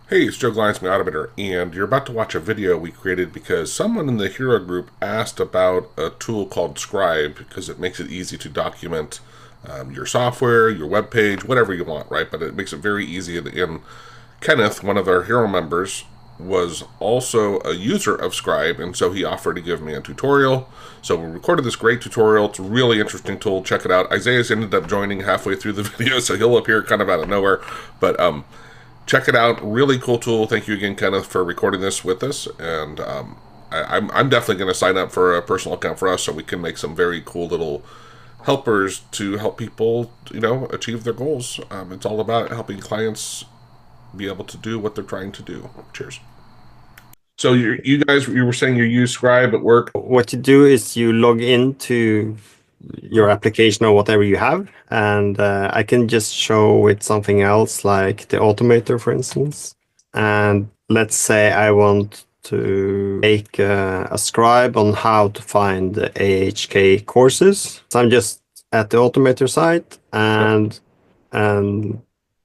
Hey, it's Joe Glines from the Automator, and you're about to watch a video we created because someone in the Hero group asked about a tool called Scribe because it makes it easy to document your software, your web page, whatever you want, right? But it makes it very easy. And Kenneth, one of our Hero members, was also a user of Scribe, and so he offered to give me a tutorial. So we recorded this great tutorial. It's a really interesting tool. Check it out. Isaiah's ended up joining halfway through the video, so he'll appear kind of out of nowhere. But check it out. Really cool tool. Thank you again, Kenneth, for recording this with us. And I'm definitely going to sign up for a personal account for us so we can make some very cool little helpers to help people, achieve their goals. It's all about helping clients be able to do what they're trying to do. Cheers. So you guys, you were saying you use Scribe at work. What you do is you log into your application or whatever you have, and I can just show with something else like the automator, for instance. And let's say I want to make a scribe on how to find the AHK courses. So I'm just at the automator site, and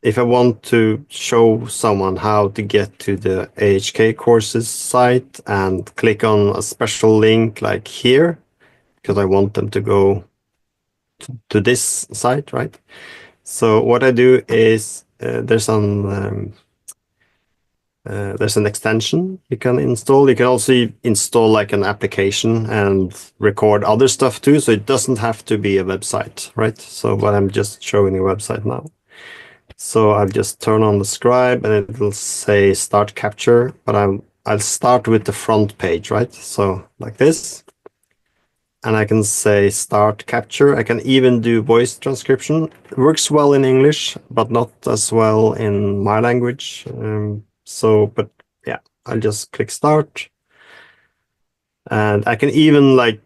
if I want to show someone how to get to the AHK courses site and click on a special link like here, because I want them to go to this site, right? So what I do is there's an extension you can install. You can also install like an application and record other stuff too. So it doesn't have to be a website, right? So, but I'm just showing a website now. So I'll just turn on the Scribe and it will say start capture, but I'll start with the front page, right? So like this. And I can say start capture. I can even do voice transcription. It works well in English, but not as well in my language. But yeah, I'll just click start. And I can even like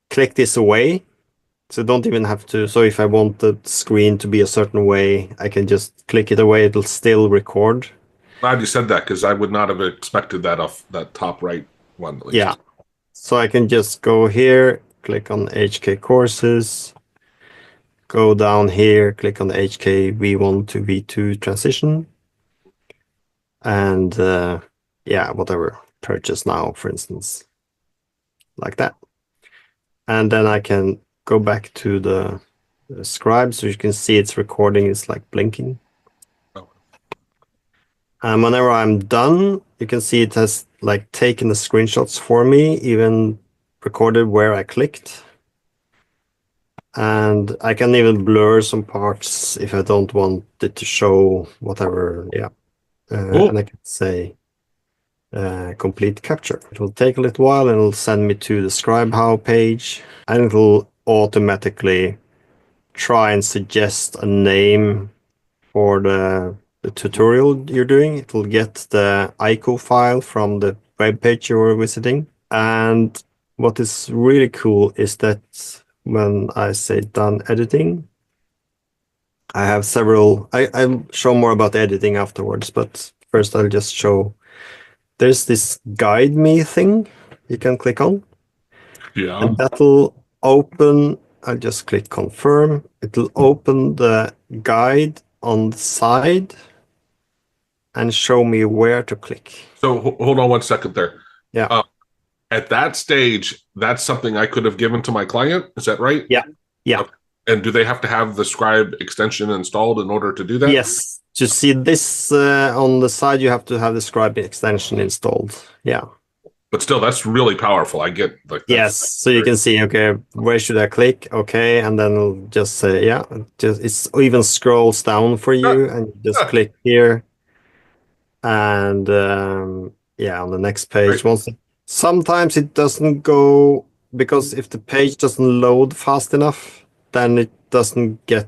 click this away. So don't even have to. So if I want the screen to be a certain way, I can just click it away. It'll still record. Glad you said that because I would not have expected that off that top right one at Yeah. least. So I can just go here, click on HK courses, go down here, click on the HK V1 to V2 transition. And yeah, whatever, purchase now, for instance, like that. And then I can go back to the Scribe, so you can see it's recording, it's like blinking. Oh. And whenever I'm done, you can see it has like taken the screenshots for me, even recorded where I clicked. And I can even blur some parts if I don't want it to show whatever, yeah. Cool. And I can say complete capture. It will take a little while and it'll send me to the Scribe How page, and it will automatically try and suggest a name for the tutorial you're doing. It will get the ICO file from the web page you're visiting. And what is really cool is that when I say done editing, I have several, I'll show more about editing afterwards, but first I'll just show there's this guide me thing you can click on, Yeah. and that'll open. I'll just click confirm. It'll open the guide on the side and show me where to click. So hold on one second there. Yeah. Uh, at that stage, that's something I could have given to my client. Is that right? Yeah. Yeah. Okay. And do they have to have the Scribe extension installed in order to do that? Yes. To see this on the side, you have to have the Scribe extension installed. Yeah. But still, that's really powerful. I get like Yes. that's So you can see, okay, where should I click? Okay. And then it'll just say, yeah, it's even scrolls down for you, and you just click here. And yeah, on the next page, right. sometimes it doesn't go, because if the page doesn't load fast enough, then it doesn't get,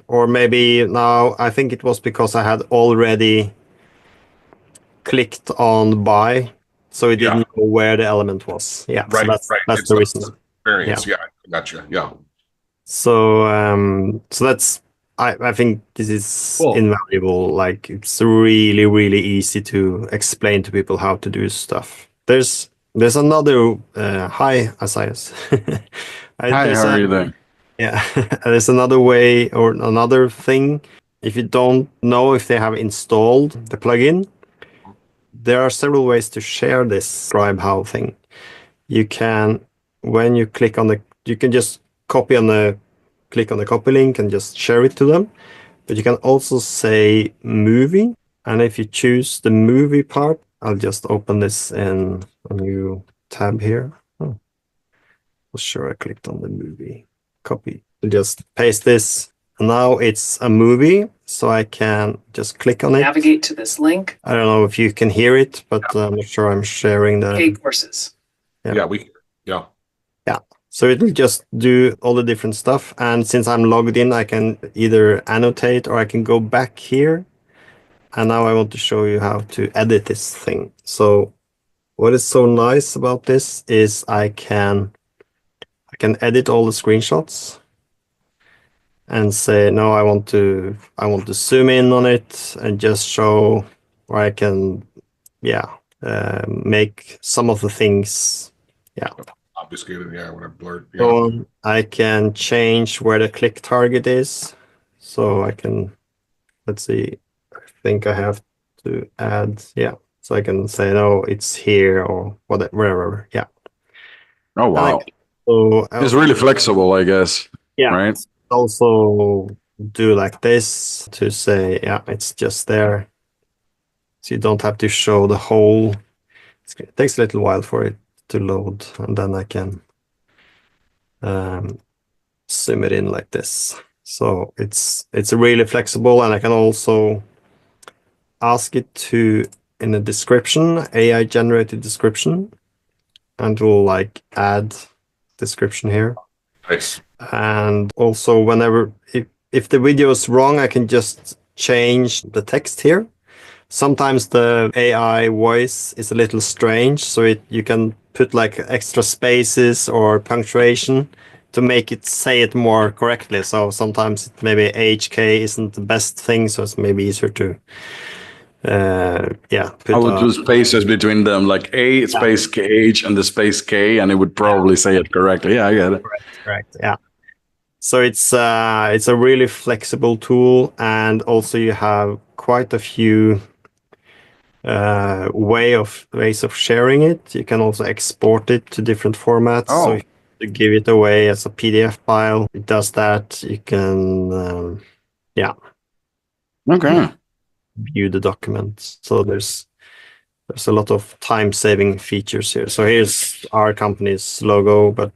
or maybe now I think it was because I had already clicked on buy, so it Yeah. didn't know where the element was. Yeah, so Right. Right. that's It's the not reason. Yeah. experience. Yeah. Gotcha. Yeah. So that's, I think this is Cool. invaluable. Like, it's really, really easy to explain to people how to do stuff. There's another hi, Asias. Hi, There's how a are you there? yeah, there's another way or another thing. If you don't know if they have installed the plugin, there are several ways to share this Scribe how thing. You can, when you click on the, you can just click on the copy link and just share it to them. But you can also say movie. And if you choose the movie part, I'll just open this in a new tab here. Oh, well, sure, I clicked on the movie. Copy. Just paste this. And now it's a movie, so I can just click on it. Navigate to this link. I don't know if you can hear it, but I'm not sure I'm sharing the... K courses. Yeah. Yeah. So it will just do all the different stuff. And since I'm logged in, I can either annotate or I can go back here. And now I want to show you how to edit this thing. So what is so nice about this is I can edit all the screenshots and say, no, I want to zoom in on it and just show, or I can, make some of the things, Obfuscated, when I blurred. Yeah. So I can change where the click target is. So I can, let's see, I think I have to add, so I can say, no, it's here or whatever, wherever, Oh, wow. So It's really flexible, I guess. Yeah. Right? Also do like this to say, it's just there. So you don't have to show the whole. It takes a little while for it to load, and then I can zoom it in like this. So it's really flexible, and I can also ask it to, in a description, AI generated description, and we'll like add description here. Nice. And also whenever, if the video is wrong, I can just change the text here. Sometimes the AI voice is a little strange, so you can put like extra spaces or punctuation to make it say it more correctly. So sometimes maybe HK isn't the best thing, so it's maybe easier to put I would do spaces between them, like A space KH and the space K, and it would probably say it correctly. Yeah, I get it. Correct. Yeah. So it's a really flexible tool, and also you have quite a few ways of sharing it. You can also export it to different formats. Oh. So if you give it away as a PDF file, it does that. You can Okay. view the document. So there's a lot of time-saving features here. So here's our company's logo, but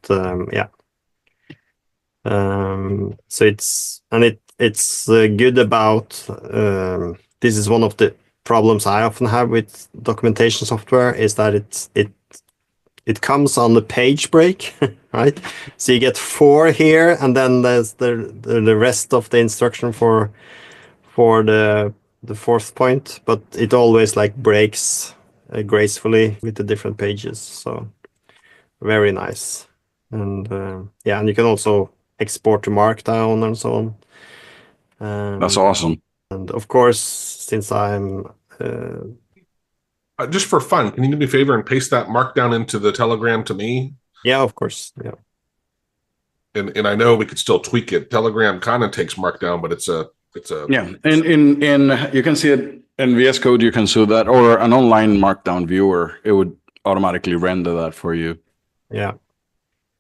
so it's good about this is one of the problems I often have with documentation software, is that it comes on the page break, right? So you get 4 here, and then there's the rest of the instruction for the 4th point, but it always like breaks gracefully with the different pages. So very nice. And and you can also export to Markdown and so on. That's awesome. And of course, since I'm just for fun, can you do me a favor and paste that Markdown into the Telegram to me? Yeah, of course. Yeah. And I know we could still tweak it. Telegram kind of takes Markdown, but it's a in you can see it in VS Code. You can see that, or an online Markdown viewer. It would automatically render that for you. Yeah.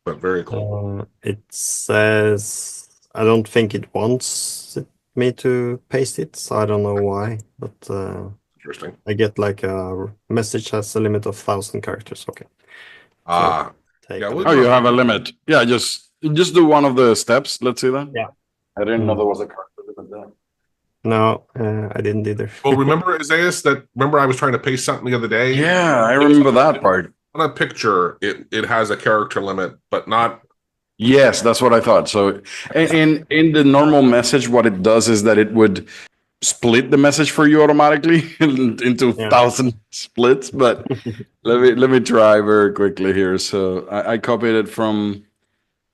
But very cool. It says I don't think it wants me to paste it, so I don't know why. But interesting. I get like a message has a limit of 1,000 characters. Okay. You have a limit. Yeah, just do one of the steps. Let's see that. Yeah. I didn't know there was a character limit there. No, I didn't either. Well, remember, Isaias, remember I was trying to paste something the other day? Yeah, I remember that part. On a picture, it has a character limit, but not. Yes, that's what I thought. So in the normal message, what it does is that it would split the message for you automatically into 1,000 splits. But let me try very quickly here. So I copied it from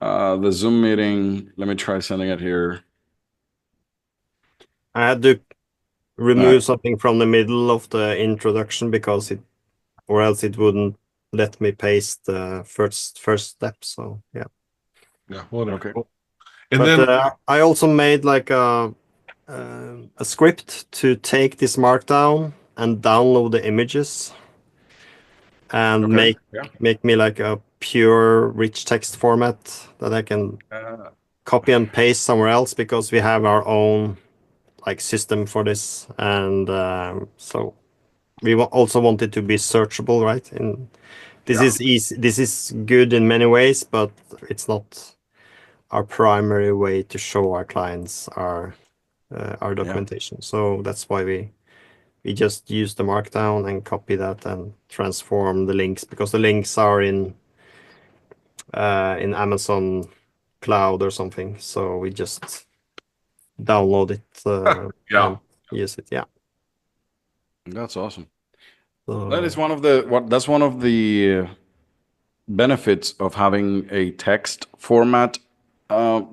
the Zoom meeting. Let me try sending it here. I had to remove something from the middle of the introduction because or else it wouldn't let me paste the first step. So yeah. Yeah. Well, okay. And then I also made like a script to take this markdown and download the images and Okay. Yeah. make me like a pure rich text format that I can copy and paste somewhere else, because we have our own like system for this, and so we also want it to be searchable, right? And this Yeah. is easy. This is good in many ways, but it's not our primary way to show our clients our documentation. So that's why we just use the markdown and copy that and transform the links, because the links are in Amazon cloud or something. So we just download it Yeah. and use it. Yeah. That's awesome. So, That is one of the benefits of having a text format,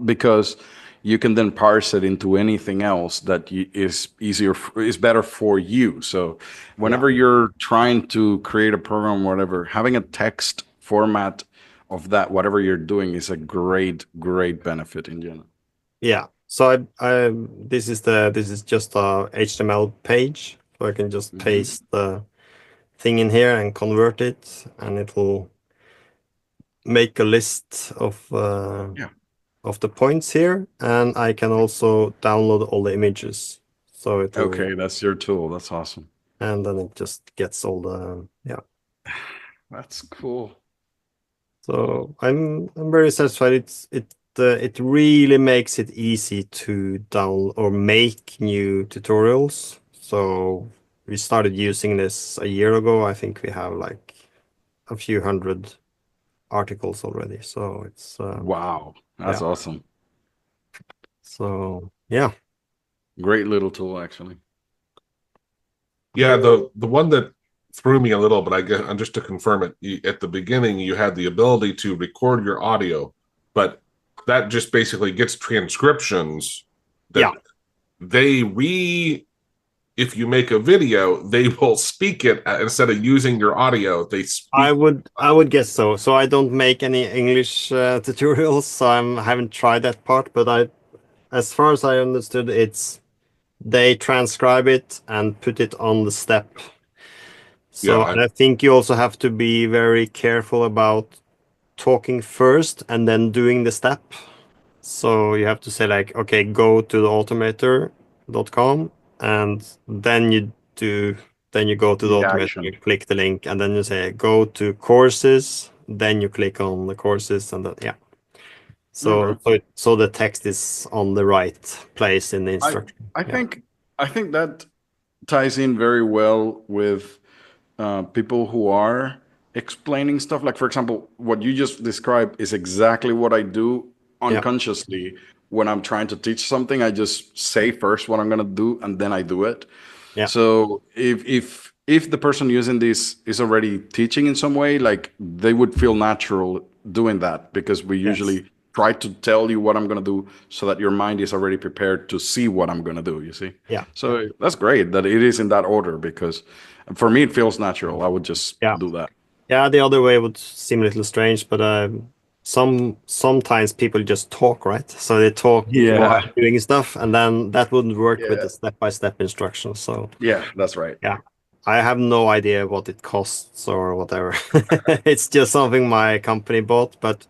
because you can then parse it into anything else that is better for you. So whenever you're trying to create a program, whatever, having a text format of that, whatever you're doing, is a great benefit in general. yeah. So I this is just a HTML page, so I can just paste the thing in here and convert it, and it will make a list of the points here, and I can also download all the images. So it will, Okay, that's your tool. That's awesome. and then it just gets all the That's cool. So I'm very satisfied. It really makes it easy to download or make new tutorials. So we started using this a year ago. I think we have like a few hundred articles already. So it's Wow, that's awesome. so yeah. Great little tool, actually. Yeah, the one that threw me a little, but I guess, and just to confirm it, at the beginning you had the ability to record your audio, but that just basically gets transcriptions that if you make a video, they will speak it instead of using your audio. They speak. I would guess so. So I don't make any English tutorials, so I haven't tried that part. But as far as I understood, they transcribe it and put it on the step. So Yeah, I think you also have to be very careful about talking first and then doing the step. So you have to say like, okay, go to the automator.com, and then you go to the The automator, action. you click the link, and then you say go to courses, then you click on the courses, and then So Okay. so the text is on the right place in the instruction. I think that ties in very well with people who are explaining stuff. Like, for example, what you just described is exactly what I do unconsciously when I'm trying to teach something. I just say first what I'm gonna do, and then I do it. Yeah. So if the person using this is already teaching in some way, like, they would feel natural doing that, because we usually try to tell you what I'm going to do so that your mind is already prepared to see what I'm going to do, you see? Yeah. So that's great that it is in that order, because for me, it feels natural. I would just do that. Yeah, the other way would seem a little strange, but sometimes people just talk, right? So they talk while doing stuff, and then that wouldn't work with the step-by-step instructions. So yeah, that's right. Yeah, I have no idea what it costs or whatever. It's just something my company bought, but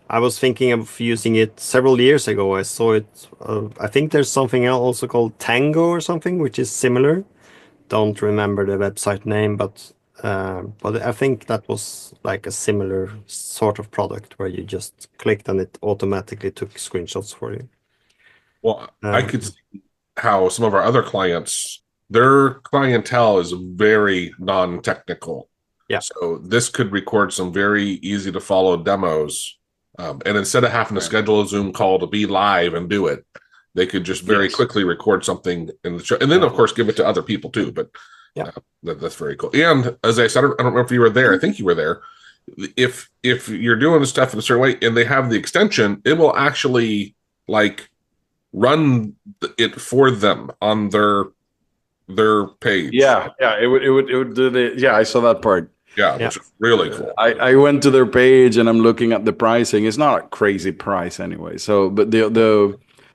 I was thinking of using it several years ago. I saw it. I think there's something else also called Tango or something, which is similar. Don't remember the website name, but I think that was like a similar sort of product where you just clicked and it automatically took screenshots for you. Well, I could see how some of our other clients, their clientele is very non-technical. Yeah. So this could record some very easy to follow demos. And instead of having to schedule a Zoom call to be live and do it, they could just very quickly record something in the show, and then of course give it to other people too. But that's very cool. And as I said, I don't remember if you were there. I think you were there. If you're doing the stuff in a certain way and they have the extension, it will actually like run it for them on their page. Yeah, it would do the. Yeah, I saw that part. Yeah, which is really cool. I went to their page and I'm looking at the pricing. It's not a crazy price anyway. So, but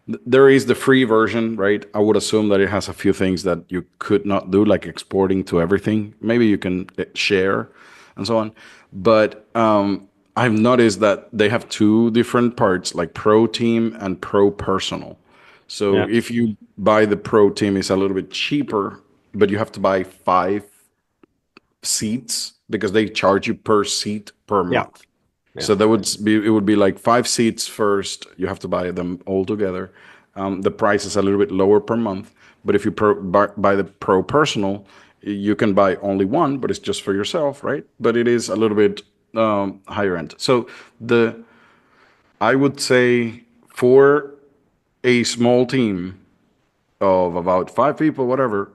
There is the free version, right? I would assume that it has a few things that you could not do, like exporting to everything. Maybe you can share and so on. But I've noticed that they have two different parts, like Pro Team and Pro Personal. So Yeah. if you buy the Pro Team, it's a little bit cheaper, but you have to buy 5 seats because they charge you per seat per Yeah. month. So that would be, it would be like 5 seats first. You have to buy them all together. The price is a little bit lower per month. But if you buy the Pro Personal, you can buy only one, but it's just for yourself, right? But it is a little bit higher end. So I would say for a small team of about 5 people, whatever,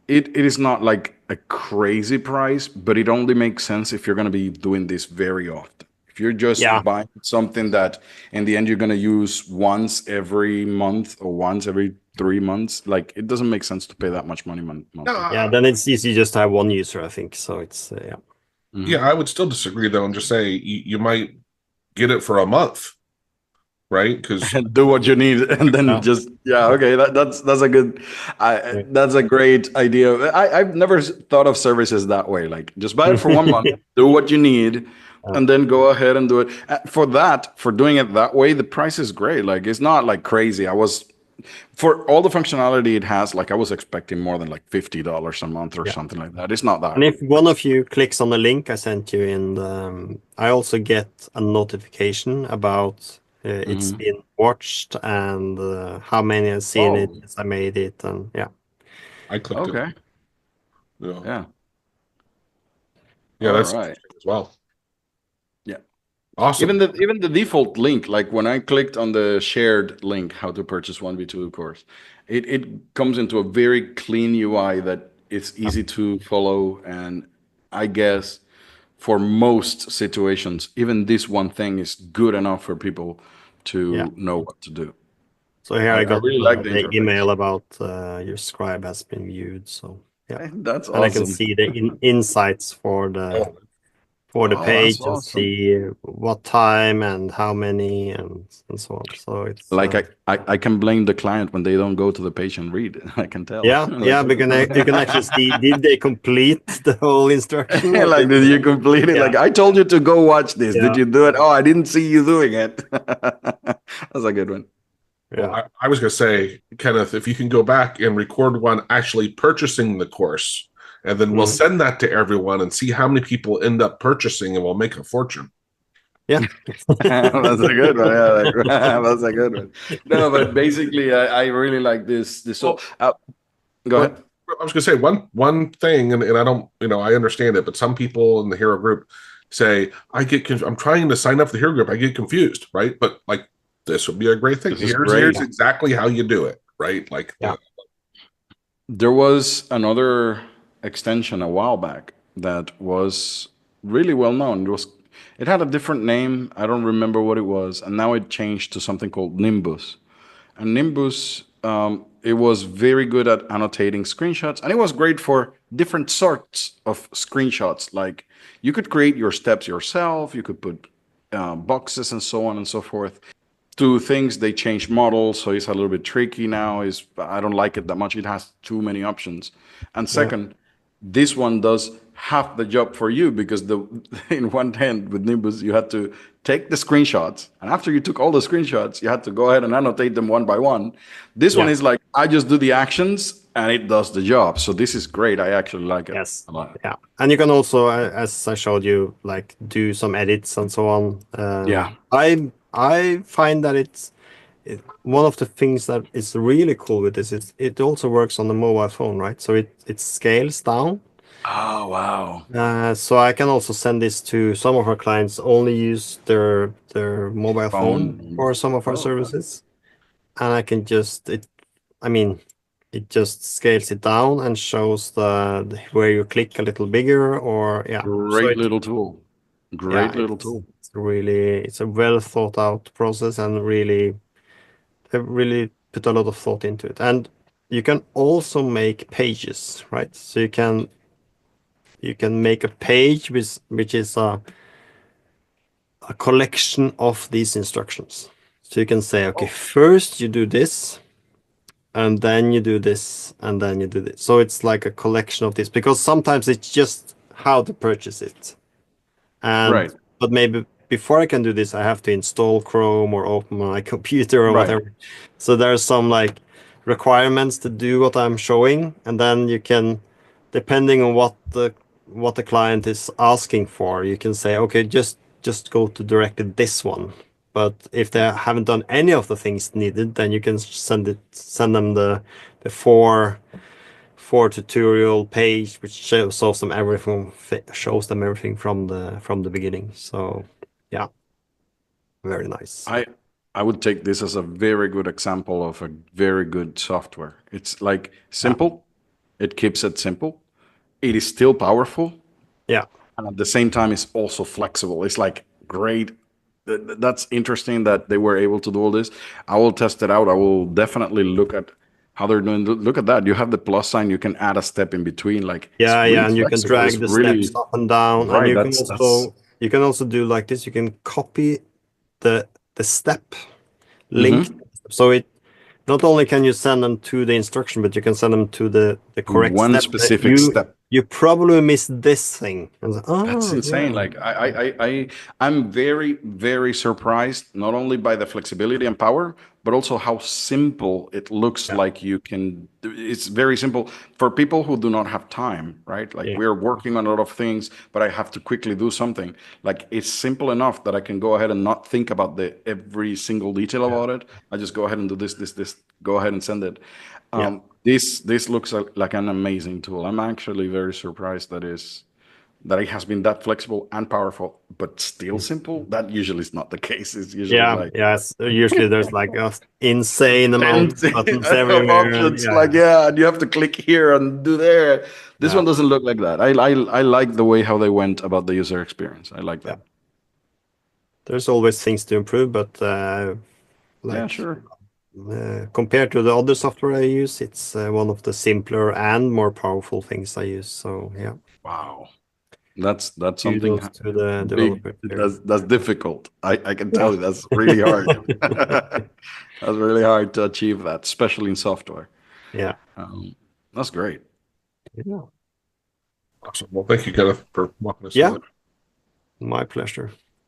it is not like a crazy price, but it only makes sense if you're going to be doing this very often. If you're just Yeah. buying something that in the end you're going to use once every month or once every 3 months, like it doesn't make sense to pay that much money monthly. Yeah, then it's easy just to have one user, I think. So it's yeah. Yeah, I would still disagree though, and just say you might get it for a month, right? Because And do what you need, and then Yeah. just okay. That's a good, that's a great idea. I've never thought of services that way. Like just buy it for 1 month, do what you need, and then go ahead and do it. For doing it that way, the price is great. Like it's not like crazy. For all the functionality it has, like I was expecting more than like $50 a month or something like that. It's not that. And if one of you clicks on the link I sent you in the, I also get a notification about it's been watched and how many have seen it since I made it, and yeah. I clicked Okay. it. Yeah, Yeah. yeah, that's All right. as well. Yeah. Awesome. Even the default link, like when I clicked on the shared link, how to purchase 1v2 course, it comes into a very clean UI that it's easy to follow. And I guess for most situations, even this one thing is good enough for people to know what to do. So here I I got really like the the interface. email about your scribe has been viewed. So yeah, That's and I can awesome. see the insights for the that's page and awesome. see what time and how many and so on. So it's Like I can blame the client when they don't go to the page and read. I can tell. yeah, Like, yeah, because you can actually see, did they complete the whole instruction? Or like, did you complete it? Yeah. Like, I told you to go watch this. Yeah. Did you do it? Oh, I didn't see you doing it. That's a good one. Well, I was going to say, Kenneth, if you can go back and record one actually purchasing the course, and then we'll send that to everyone and see how many people end up purchasing, and we'll make a fortune. Yeah. That's a good one. Yeah, that's a good one. No, but basically, I really like this. So, go ahead. I was going to say one thing, and I don't, I understand it, but some people in the hero group say, I'm trying to sign up for the hero group. I get confused, right? But like, this would be a great thing. Here's exactly how you do it, right? Like, there was another extension a while back that was really well known. It had a different name. I don't remember what it was, and now it changed to something called Nimbus. And Nimbus, it was very good at annotating screenshots, and it was great for different sorts of screenshots. Like you could create your steps yourself. You could put boxes and so on and so forth. To things, they changed models, so it's a little bit tricky now. I don't like it that much. It has too many options. And second, this one does half the job for you because in one hand with Nimbus, you had to take the screenshots, and after you took all the screenshots, you had to go ahead and annotate them one by one. This one is like, I just do the actions and it does the job. So this is great. I actually like it. Yes. A lot. Yeah. And you can also, as I showed you, like do some edits and so on. I find that one of the things that is really cool with this is it also works on the mobile phone, right? So it scales down. Oh, wow. So I can also send this to some of our clients, only use their mobile phone for some of our services. And I can just, it just scales it down and shows where you click a little bigger or Great little tool. Great little tool. It's a well thought out process, and they really put a lot of thought into it. And you can also make pages, right? So you can make a page which is a collection of these instructions. So you can say, okay, Oh. first you do this, and then you do this, and then you do this. So it's like a collection of this, because sometimes it's just how to purchase it. Right. But maybe before I can do this, I have to install Chrome or open my computer or Right. whatever. So there's some like requirements to do what I'm showing, and then you can, depending on what the client is asking for, you can say, okay, just go to directly this one. But if they haven't done any of the things needed, then you can send them the four tutorial page, which shows them everything from the beginning. So yeah, very nice. I would take this as a very good example of a very good software. It's like simple. It keeps it simple. It is still powerful. Yeah. And at the same time, it's also flexible. It's like great. That's interesting that they were able to do all this. I will test it out. I will definitely look at how they're doing. Look at that. You have the plus sign. You can add a step in between. Like Yeah, it's really and you can flexible. drag It's the really steps up and down, and right. you That's can also do like this. You can copy the step link. Mhm. So it not only can you send them to the instruction, but you can send them to the correct One step. specific step. You probably missed this thing. And so, That's oh, insane. yeah. Like I'm very, very surprised not only by the flexibility and power, but also how simple it looks. Yeah. Like you can. It's very simple for people who do not have time, right? Like Yeah. we're working on a lot of things, but I have to quickly do something. Like it's simple enough that I can go ahead and not think about the every single detail about it. I just go ahead and do this. Go ahead and send it. Yeah. This looks like an amazing tool. I'm actually very surprised that it has been that flexible and powerful, but still simple. That usually is not the case. It's usually Yeah, like yes. Usually there's like a insane amount of buttons of everywhere. options. Yeah, Like yeah, and you have to click here and do there. This yeah, one doesn't look like that. I like the way how they went about the user experience. I like yeah. that. There's always things to improve, but Yeah, like sure. compared to the other software I use, it's one of the simpler and more powerful things I use. So yeah, Wow, that's something kudos to the big. developer here. That's difficult. I can tell Yeah. you that's really hard. That's really hard to achieve that, especially in software. Yeah. That's great. Yeah. Awesome. Well, thank you, Kenneth, for walking us Yeah. through that. My pleasure.